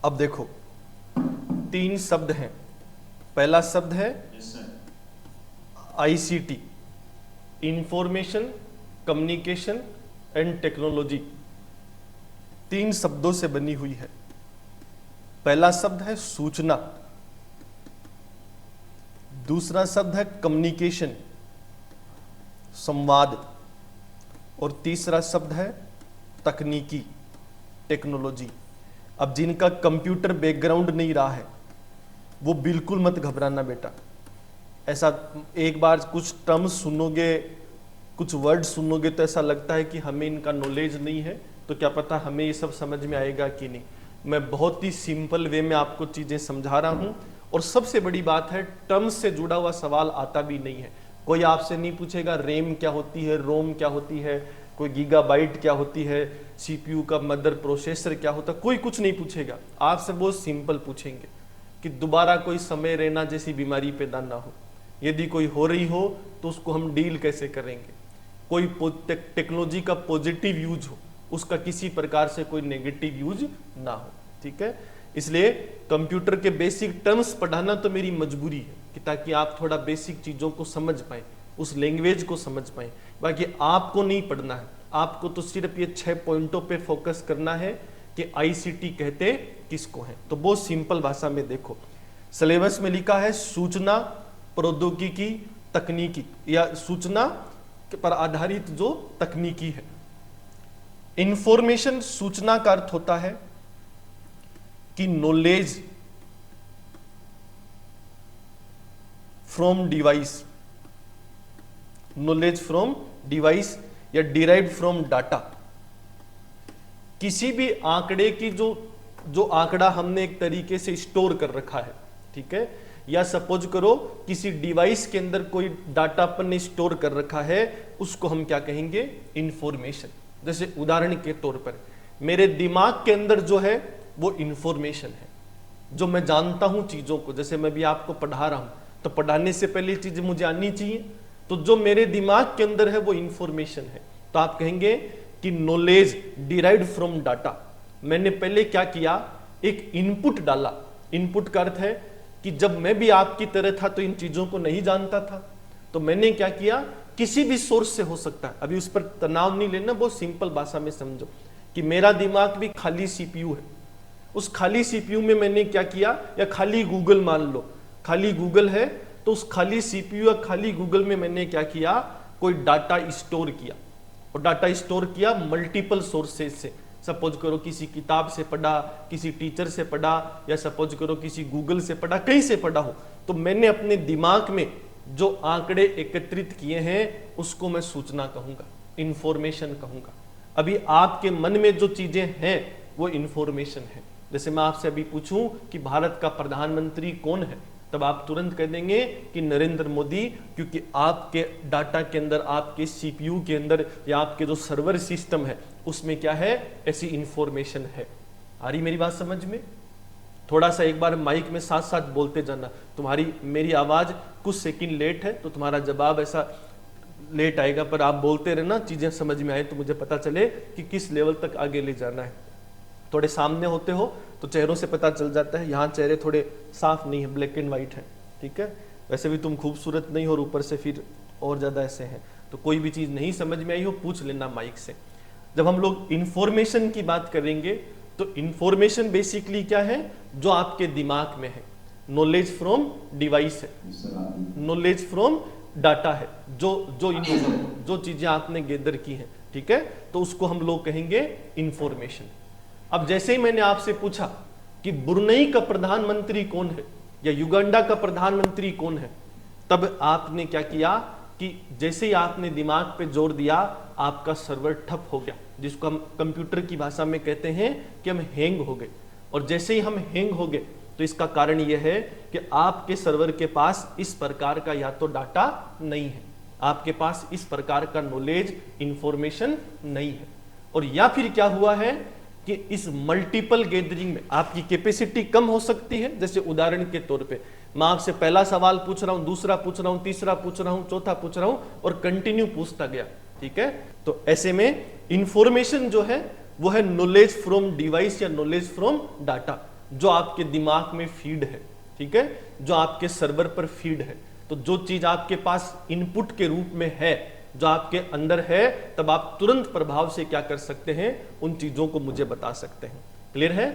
अब देखो, तीन शब्द हैं। पहला शब्द है ICT, information communication and technology. तीन शब्दों से बनी हुई है। पहला शब्द है सूचना, दूसरा शब्द है कम्युनिकेशन संवाद, और तीसरा शब्द है तकनीकी टेक्नोलॉजी। अब जिनका कंप्यूटर बैकग्राउंड नहीं रहा है वो बिल्कुल मत घबराना बेटा। ऐसा एक बार कुछ टर्म्स सुनोगे, कुछ वर्ड सुनोगे तो ऐसा लगता है कि हमें इनका नॉलेज नहीं है, तो क्या पता हमें ये सब समझ में आएगा कि नहीं। मैं बहुत ही सिंपल वे में आपको चीजें समझा रहा हूं। और सबसे बड़ी बात है, टर्म्स से जुड़ा हुआ सवाल आता भी नहीं है। कोई आपसे नहीं पूछेगा रैम क्या होती है, रोम क्या होती है, कोई गीगाबाइट क्या होती है, सीपीयू का मदर प्रोसेसर क्या होता है, कोई कुछ नहीं पूछेगा। आपसे बहुत सिंपल पूछेंगे कि दोबारा कोई समय रहना जैसी बीमारी पैदा ना हो, यदि कोई हो रही हो तो उसको हम डील कैसे करेंगे, कोई टेक्नोलॉजी का पॉजिटिव यूज हो, उसका किसी प्रकार से कोई नेगेटिव यूज ना हो। ठीक है, इसलिए कंप्यूटर के बेसिक टर्म्स पढ़ाना तो मेरी मजबूरी है कि ताकि आप थोड़ा बेसिक चीजों को समझ पाए, उस लैंग्वेज को समझ पाए। बाकी आपको नहीं पढ़ना है, आपको तो सिर्फ ये 6 पॉइंटों पे फोकस करना है कि आईसीटी कहते किसको है। तो बहुत सिंपल भाषा में देखो, सिलेबस में लिखा है सूचना प्रौद्योगिकी तकनीकी, या सूचना पर आधारित जो तकनीकी है। इंफॉर्मेशन, सूचना का अर्थ होता है कि knowledge from device, knowledge from device या डिराइव्ड फ्रॉम डाटा। किसी भी आंकड़े की जो आंकड़ा हमने एक तरीके से स्टोर कर रखा है, ठीक है, या सपोज करो किसी डिवाइस के अंदर कोई डाटा अपन ने स्टोर कर रखा है, उसको हम क्या कहेंगे, इंफॉर्मेशन। जैसे उदाहरण के तौर पर मेरे दिमाग के अंदर जो है वो इंफॉर्मेशन है, जो मैं जानता हूं चीजों को। जैसे मैं भी आपको पढ़ा रहा हूं तो पढ़ाने से पहले चीजें मुझे आनी चाहिए, तो जो मेरे दिमाग के अंदर है वो इंफॉर्मेशन है। तो आप कहेंगे कि नॉलेज डिराइव्ड फ्रॉम डाटा। मैंने पहले क्या किया, एक इनपुट डाला। इनपुट का अर्थ है कि जब मैं भी आपकी तरह था तो इन चीजों को नहीं जानता था, तो मैंने क्या किया, किसी भी सोर्स से हो सकता है, अभी उस पर तनाव नहीं लेना, बहुत सिंपल भाषा में समझो कि मेरा दिमाग भी खाली सीपीयू है। उस खाली सीपीयू में मैंने क्या किया, या खाली गूगल मान लो, खाली गूगल है, तो उस खाली सीपीयू या खाली गूगल में मैंने क्या किया, कोई डाटा स्टोर किया। और डाटा स्टोर किया मल्टीपल सोर्सेज से। सपोज करो किसी किताब से पढ़ा, किसी टीचर से पढ़ा, या सपोज करो किसी गूगल से पढ़ा, कहीं से पढ़ा हो, तो मैंने अपने दिमाग में जो आंकड़े एकत्रित किए हैं उसको मैं सूचना कहूंगा, इंफॉर्मेशन कहूंगा। अभी आपके मन में जो चीजें हैं वो इंफॉर्मेशन है। जैसे मैं आपसे अभी पूछूं कि भारत का प्रधानमंत्री कौन है, तब आप तुरंत कह देंगे कि नरेंद्र मोदी, क्योंकि आपके डाटा के अंदर, आपके सीपीयू के अंदर या आपके जो सर्वर सिस्टम है उसमें क्या है, ऐसी इंफॉर्मेशन है। आ रही मेरी बात समझ में? थोड़ा सा एक बार माइक में साथ साथ बोलते जाना। मेरी आवाज कुछ सेकंड लेट है तो तुम्हारा जवाब ऐसा लेट आएगा, पर आप बोलते रहना, चीजें समझ में आए तो मुझे पता चले कि किस लेवल तक आगे ले जाना है। थोड़े सामने होते हो तो चेहरों से पता चल जाता है, यहाँ चेहरे थोड़े साफ नहीं है, ब्लैक एंड व्हाइट है, ठीक है। वैसे भी तुम खूबसूरत नहीं हो और ऊपर से फिर और ज्यादा ऐसे हैं, तो कोई भी चीज नहीं समझ में आई हो पूछ लेना माइक से। जब हम लोग इंफॉर्मेशन की बात करेंगे तो इंफॉर्मेशन बेसिकली क्या है, जो आपके दिमाग में है। नॉलेज फ्रॉम डिवाइस है, नॉलेज फ्रॉम डाटा है, जो चीजें आपने गैदर की हैं, ठीक है, तो उसको हम लोग कहेंगे इंफॉर्मेशन। अब जैसे ही मैंने आपसे पूछा कि ब्रुनेई का प्रधानमंत्री कौन है या युगांडा का प्रधानमंत्री कौन है, तब आपने क्या किया कि जैसे ही आपने दिमाग पे जोर दिया, आपका सर्वर ठप हो गया, जिसको हम कंप्यूटर की भाषा में कहते हैं कि हम हैंग हो गए। और जैसे ही हम हैंग हो गए तो इसका कारण यह है कि आपके सर्वर के पास इस प्रकार का या तो डाटा नहीं है, आपके पास इस प्रकार का नॉलेज, इंफॉर्मेशन नहीं है। और या फिर क्या हुआ है कि इस मल्टीपल गैदरिंग में आपकी कैपेसिटी कम हो सकती है। जैसे उदाहरण के तौर पे मैं आपसे पहला सवाल पूछ रहा हूं, दूसरा पूछ रहा हूं, तीसरा पूछ रहा हूं, चौथा पूछ रहा हूं और कंटिन्यू पूछता गया, ठीक है। तो ऐसे में इंफॉर्मेशन जो है वो है नॉलेज फ्रॉम डिवाइस या नॉलेज फ्रॉम डाटा। जो आपके दिमाग में फीड है, ठीक है, जो आपके सर्वर पर फीड है। तो जो चीज आपके पास इनपुट के रूप में है, जो आपके अंदर है, तब आप तुरंत प्रभाव से क्या कर सकते हैं, उन चीजों को मुझे बता सकते हैं। क्लियर है?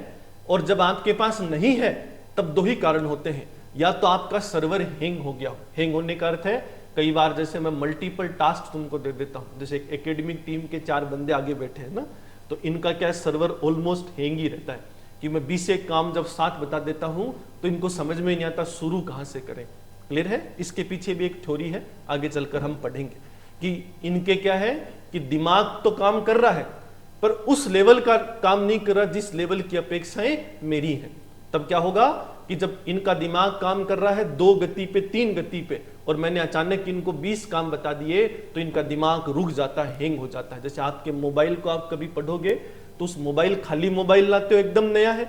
और जब आपके पास नहीं है तब दो ही कारण होते हैं, या तो आपका सर्वर हैंग हो गया हो। हैंग होने का अर्थ है कई बार जैसे मैं मल्टीपल टास्क तुमको दे देता हूं, जैसे एक एकेडमिक टीम के 4 बंदे आगे बैठे हैं ना, तो इनका क्या है, सर्वर ऑलमोस्ट हैंग ही रहता है कि मैं 20 एक काम जब साथ बता देता हूं तो इनको समझ में नहीं आता शुरू कहां से करें। क्लियर है? इसके पीछे भी एक थ्योरी है, आगे चलकर हम पढ़ेंगे कि इनके क्या है कि दिमाग तो काम कर रहा है पर उस लेवल का काम नहीं कर रहा जिस लेवल की अपेक्षाएं मेरी हैं। तब क्या होगा कि जब इनका दिमाग काम कर रहा है 2 गति पे, 3 गति पे, और मैंने अचानक इनको 20 काम बता दिए, तो इनका दिमाग रुक जाता है, हैंग हो जाता है। जैसे आपके मोबाइल को आप कभी पढ़ोगे तो उस मोबाइल, खाली मोबाइल लाते हो एकदम नया है,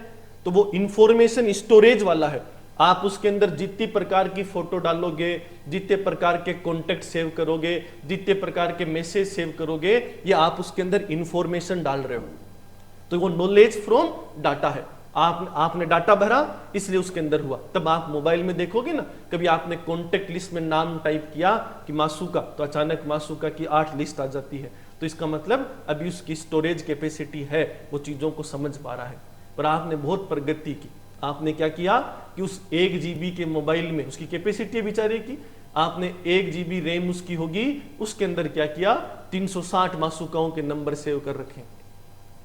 तो वो इंफॉर्मेशन स्टोरेज वाला है। आप उसके अंदर जितनी प्रकार की फोटो डालोगे, जितने प्रकार के कॉन्टेक्ट सेव करोगे, जितने प्रकार के मैसेज सेव करोगे, ये आप उसके अंदर इंफॉर्मेशन डाल रहे हो। तो वो नॉलेज फ्रॉम डाटा है। आपने डाटा भरा इसलिए उसके अंदर हुआ। तब आप मोबाइल में देखोगे ना, कभी आपने कॉन्टेक्ट लिस्ट में नाम टाइप किया कि मासूका, तो अचानक मासूका की 8 लिस्ट आ जाती है। तो इसका मतलब अभी उसकी स्टोरेज कैपेसिटी है, वो चीजों को समझ पा रहा है। पर आपने बहुत प्रगति की। आपने क्या किया कि उस 1 GB के मोबाइल में, उसकी कैपेसिटी बेचारे की, आपने 1 GB रैम उसकी होगी, उसके अंदर क्या किया, 360 मासूकाओं के नंबर सेव कर रखे।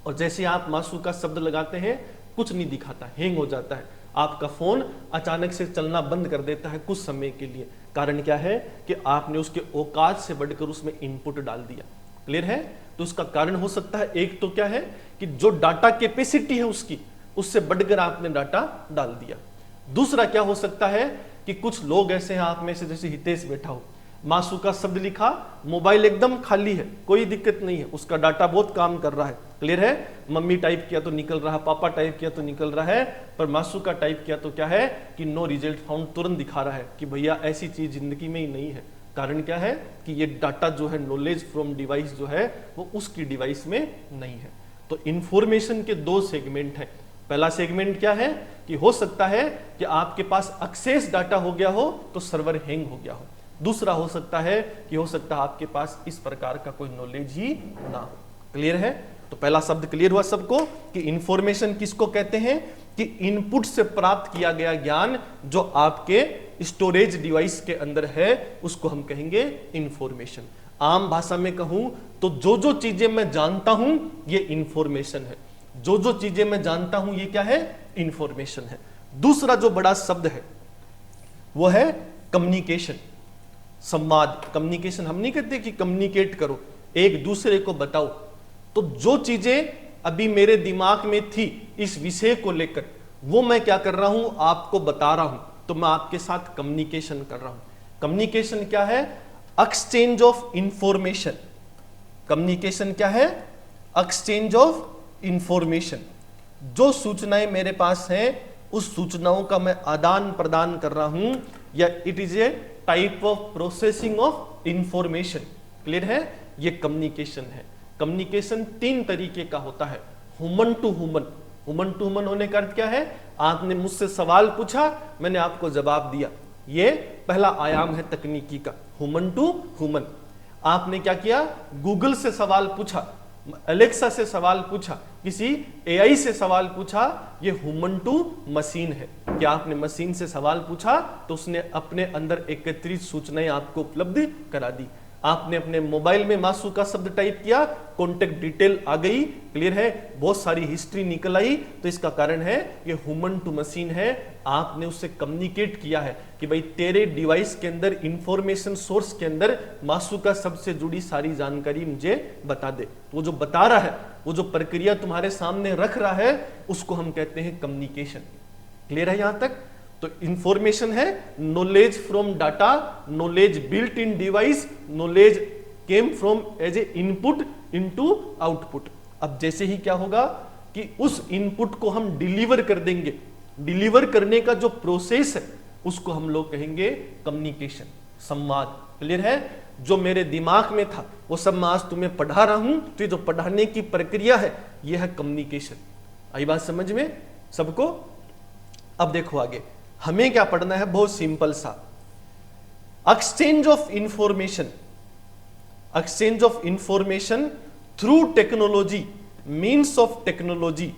और जैसे आप मासूका शब्द लगाते हैं कुछ नहीं दिखाता, हैंग हो जाता है। आपका फोन अचानक से चलना बंद कर देता है कुछ समय के लिए। कारण क्या है कि आपने उसके औकात से बढ़कर उसमें इनपुट डाल दिया। क्लियर है? तो उसका कारण हो सकता है, एक तो क्या है कि जो डाटा कैपेसिटी है उसकी, उससे बढ़कर आपने डाटा डाल दिया। दूसरा क्या हो सकता है कि कुछ लोग ऐसे हैं आप में से, जैसे हितेश बैठा हो, मासूका शब्द लिखा, मोबाइल एकदम खाली है, कोई दिक्कत नहीं है, उसका डाटा बहुत काम कर रहा है। क्लियर है? मम्मी टाइप किया तो निकल रहा है, पापा टाइप किया तो निकल रहा है, पर मासूका टाइप किया तो क्या है कि नो रिजल्ट फाउंड तुरंत दिखा रहा है कि भैया ऐसी चीज जिंदगी में ही नहीं है। कारण क्या है कि ये डाटा जो है, नॉलेज फ्रॉम डिवाइस जो है, वो उसकी डिवाइस में नहीं है। तो इंफॉर्मेशन के 2 सेगमेंट हैं। पहला सेगमेंट क्या है कि हो सकता है कि आपके पास एक्सेस डाटा हो गया हो तो सर्वर हैंग हो गया हो। दूसरा हो सकता है कि हो सकता है आपके पास इस प्रकार का कोई नॉलेज ही ना हो। क्लियर है? तो पहला शब्द क्लियर हुआ सबको कि इंफॉर्मेशन किसको कहते हैं कि इनपुट से प्राप्त किया गया ज्ञान जो आपके स्टोरेज डिवाइस के अंदर है, उसको हम कहेंगे इंफॉर्मेशन। आम भाषा में कहूं तो जो जो चीजें मैं जानता हूं ये इंफॉर्मेशन है। जो जो चीजें मैं जानता हूं ये क्या है, इंफॉर्मेशन है। दूसरा जो बड़ा शब्द है वो है कम्युनिकेशन, संवाद। कम्युनिकेशन हम नहीं कहते कि कम्युनिकेट करो, एक दूसरे को बताओ। तो जो चीजें अभी मेरे दिमाग में थी इस विषय को लेकर, वो मैं क्या कर रहा हूं, आपको बता रहा हूं, तो मैं आपके साथ कम्युनिकेशन कर रहा हूं। कम्युनिकेशन क्या है? Exchange of information. कम्युनिकेशन क्या है? Exchange of information. जो सूचनाएं मेरे पास हैं उस सूचनाओं का मैं आदान प्रदान कर रहा हूं, या it is a type of processing of information. Clear है? ये कम्युनिकेशन है। कम्युनिकेशन 3 तरीके का होता है। Human to human. Human to human होने का अर्थ क्या है? आपने मुझसे सवाल पूछा, मैंने आपको जवाब दिया। ये पहला आयाम है तकनीकी का, ह्यूमन टू ह्यूमन। आपने क्या किया, गूगल से सवाल पूछा, अलेक्सा से सवाल पूछा, किसी एआई से सवाल पूछा, ये ह्यूमन टू मशीन है। कि आपने मशीन से सवाल पूछा तो उसने अपने अंदर एकत्रित सूचनाएं आपको उपलब्ध करा दी। आपने अपने मोबाइल में मासू का शब्द टाइप किया, कॉन्टेक्ट डिटेल आ गई। क्लियर है? बहुत सारी हिस्ट्री निकल आई। तो इसका कारण है ये ह्यूमन टू मशीन है। आपने उससे कम्युनिकेट किया है कि भाई तेरे डिवाइस के अंदर, इंफॉर्मेशन सोर्स के अंदर मासू का शब्द से जुड़ी सारी जानकारी मुझे बता दे। वो जो बता रहा है, वो जो प्रक्रिया तुम्हारे सामने रख रहा है, उसको हम कहते हैं कम्युनिकेशन। क्लियर है यहां तक? तो इंफॉर्मेशन है knowledge from data, knowledge built in device, knowledge came from as a input into output. अब जैसे ही क्या होगा कि उस इनपुट को हम डिलीवर कर देंगे, डिलीवर करने का जो प्रोसेस है उसको हम लोग कहेंगे कम्युनिकेशन, संवाद। क्लियर है? जो मेरे दिमाग में था वो सब मैं आज तुम्हें पढ़ा रहा हूं, तो ये जो पढ़ाने की प्रक्रिया है ये है कम्युनिकेशन। आई बात समझ में सबको? अब देखो आगे हमें क्या पढ़ना है, बहुत सिंपल सा, exchange of information, exchange of information through technology, means of technology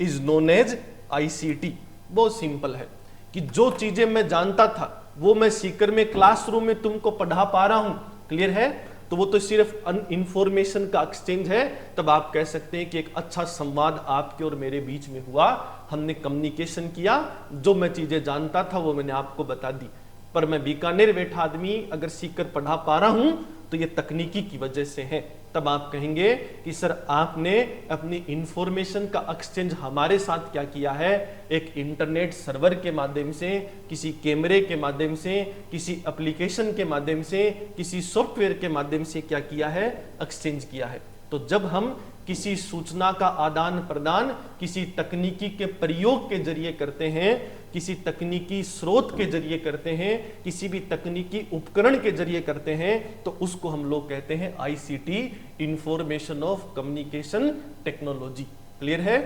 is known as ICT. बहुत सिंपल है कि जो चीजें मैं जानता था वो मैं सीकर में क्लासरूम में तुमको पढ़ा पा रहा हूं, क्लियर है, तो वो तो सिर्फ इंफॉर्मेशन का एक्सचेंज है। तब आप कह सकते हैं कि एक अच्छा संवाद आपके और मेरे बीच में हुआ, हमने कम्युनिकेशन किया, जो मैं चीजें जानता था वो मैंने आपको बता दी। पर मैं बीकानेर बैठा आदमी अगर सीकर पढ़ा पा रहा हूं तो ये तकनीकी की वजह से है। तब आप कहेंगे कि सर आपने अपनी इंफॉर्मेशन का एक्सचेंज हमारे साथ क्या किया है, एक इंटरनेट सर्वर के माध्यम से, किसी कैमरे के माध्यम से, किसी एप्लीकेशन के माध्यम से, किसी सॉफ्टवेयर के माध्यम से क्या किया है, एक्सचेंज किया है। तो जब हम किसी सूचना का आदान प्रदान किसी तकनीकी के प्रयोग के जरिए करते हैं, किसी तकनीकी स्रोत के जरिए करते हैं, किसी भी तकनीकी उपकरण के जरिए करते हैं, तो उसको हम लोग कहते हैं ICT, information of communication technology. Clear है?